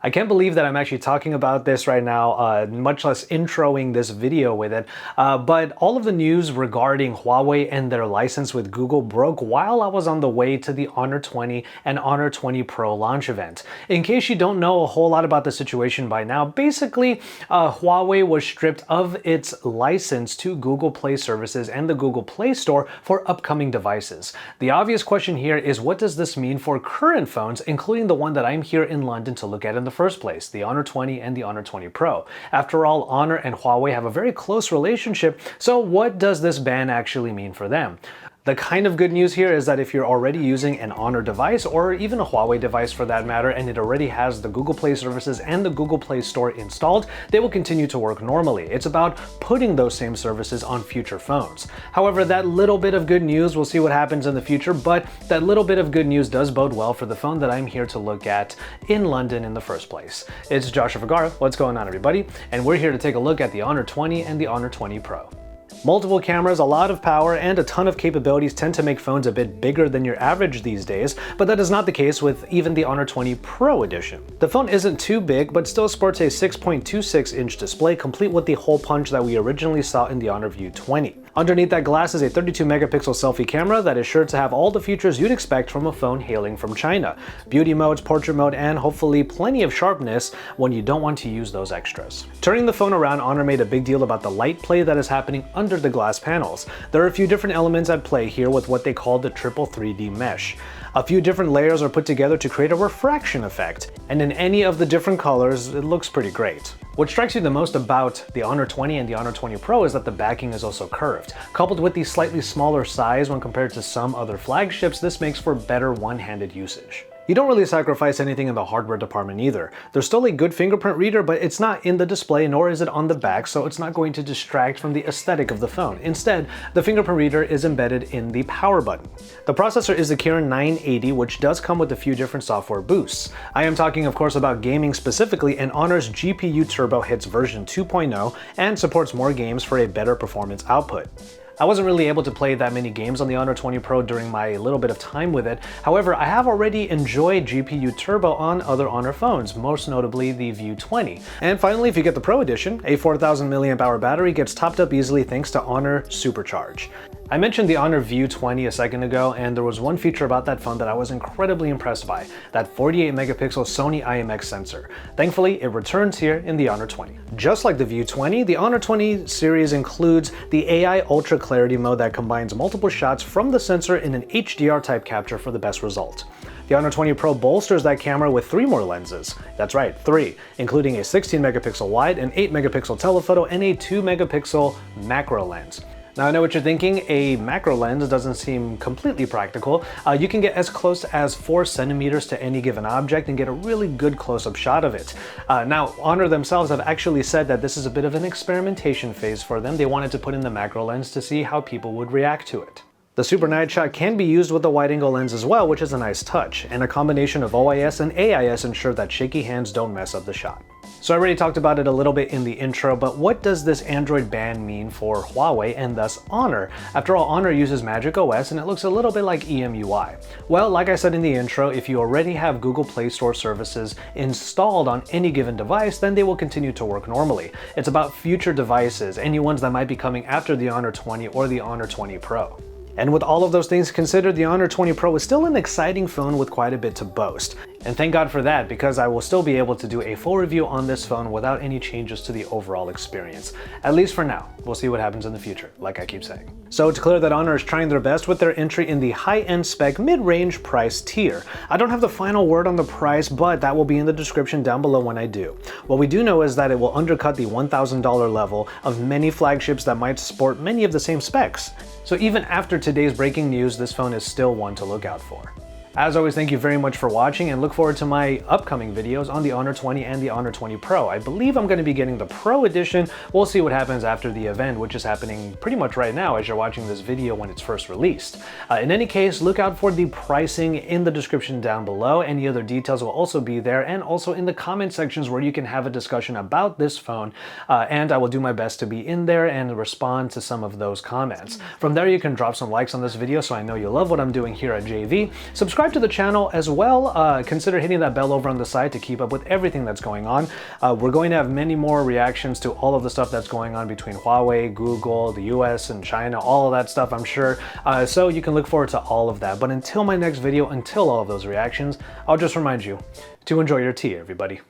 I can't believe that I'm actually talking about this right now, much less introing this video with it, but all of the news regarding Huawei and their license with Google broke while I was on the way to the Honor 20 and Honor 20 Pro launch event. In case you don't know a whole lot about the situation by now, basically Huawei was stripped of its license to Google Play services and the Google Play Store for upcoming devices. The obvious question here is, what does this mean for current phones, including the one that I'm here in London to look at in the first place, the Honor 20 and the Honor 20 Pro. After all, Honor and Huawei have a very close relationship, so what does this ban actually mean for them? The kind of good news here is that if you're already using an Honor device, or even a Huawei device for that matter, and it already has the Google Play services and the Google Play Store installed, they will continue to work normally. It's about putting those same services on future phones. However, that little bit of good news, we'll see what happens in the future, but that little bit of good news does bode well for the phone that I'm here to look at in London in the first place. It's Joshua Vergara, what's going on everybody? And we're here to take a look at the Honor 20 and the Honor 20 Pro. Multiple cameras, a lot of power, and a ton of capabilities tend to make phones a bit bigger than your average these days, but that is not the case with even the Honor 20 Pro edition. The phone isn't too big, but still sports a 6.26-inch display, complete with the hole punch that we originally saw in the Honor View 20. Underneath that glass is a 32-megapixel selfie camera that is sure to have all the features you'd expect from a phone hailing from China. Beauty modes, portrait mode, and hopefully plenty of sharpness when you don't want to use those extras. Turning the phone around, Honor made a big deal about the light play that is happening under the glass panels. There are a few different elements at play here with what they call the triple 3D mesh. A few different layers are put together to create a refraction effect, and in any of the different colors, it looks pretty great. What strikes you the most about the Honor 20 and the Honor 20 Pro is that the backing is also curved. Coupled with the slightly smaller size when compared to some other flagships, this makes for better one-handed usage. You don't really sacrifice anything in the hardware department either. There's still a good fingerprint reader, but it's not in the display nor is it on the back, so it's not going to distract from the aesthetic of the phone. Instead, the fingerprint reader is embedded in the power button. The processor is the Kirin 980, which does come with a few different software boosts. I am talking of course about gaming specifically, and Honor's GPU Turbo hits version 2.0 and supports more games for a better performance output. I wasn't really able to play that many games on the Honor 20 Pro during my little bit of time with it. However, I have already enjoyed GPU Turbo on other Honor phones, most notably the View 20. And finally, if you get the Pro Edition, a 4000 mAh battery gets topped up easily thanks to Honor Supercharge. I mentioned the Honor View 20 a second ago, and there was one feature about that phone that I was incredibly impressed by, that 48-megapixel Sony IMX sensor. Thankfully, it returns here in the Honor 20. Just like the View 20, the Honor 20 series includes the AI Ultra Clarity mode that combines multiple shots from the sensor in an HDR type capture for the best result. The Honor 20 Pro bolsters that camera with 3 more lenses. That's right, 3, including a 16-megapixel wide, an 8-megapixel telephoto, and a 2-megapixel macro lens. Now I know what you're thinking, a macro lens doesn't seem completely practical. You can get as close as 4 centimeters to any given object and get a really good close-up shot of it. Now, Honor themselves have actually said that this is a bit of an experimentation phase for them. They wanted to put in the macro lens to see how people would react to it. The Super Night Shot can be used with a wide-angle lens as well, which is a nice touch, and a combination of OIS and AIS ensure that shaky hands don't mess up the shot. So I already talked about it a little bit in the intro, but what does this Android ban mean for Huawei and thus Honor? After all, Honor uses Magic OS and it looks a little bit like EMUI. Well, like I said in the intro, if you already have Google Play Store services installed on any given device, then they will continue to work normally. It's about future devices, any ones that might be coming after the Honor 20 or the Honor 20 Pro. And with all of those things considered, the Honor 20 Pro is still an exciting phone with quite a bit to boast. And thank God for that, because I will still be able to do a full review on this phone without any changes to the overall experience. At least for now. We'll see what happens in the future, like I keep saying. So it's clear that Honor is trying their best with their entry in the high-end spec mid-range price tier. I don't have the final word on the price, but that will be in the description down below when I do. What we do know is that it will undercut the $1,000 level of many flagships that might sport many of the same specs. So even after today's breaking news, this phone is still one to look out for. As always, thank you very much for watching and look forward to my upcoming videos on the Honor 20 and the Honor 20 Pro. I believe I'm going to be getting the Pro Edition. We'll see what happens after the event, which is happening pretty much right now as you're watching this video when it's first released. In any case, look out for the pricing in the description down below. Any other details will also be there, and also in the comment sections where you can have a discussion about this phone, and I will do my best to be in there and respond to some of those comments. From there, you can drop some likes on this video so I know you love what I'm doing here at JV. Subscribe subscribe to the channel as well. Consider hitting that bell over on the side to keep up with everything that's going on. We're going to have many more reactions to all of the stuff that's going on between Huawei, Google, the US, and China, all of that stuff, I'm sure. So you can look forward to all of that. But until my next video, until all of those reactions, I'll just remind you to enjoy your tea, everybody.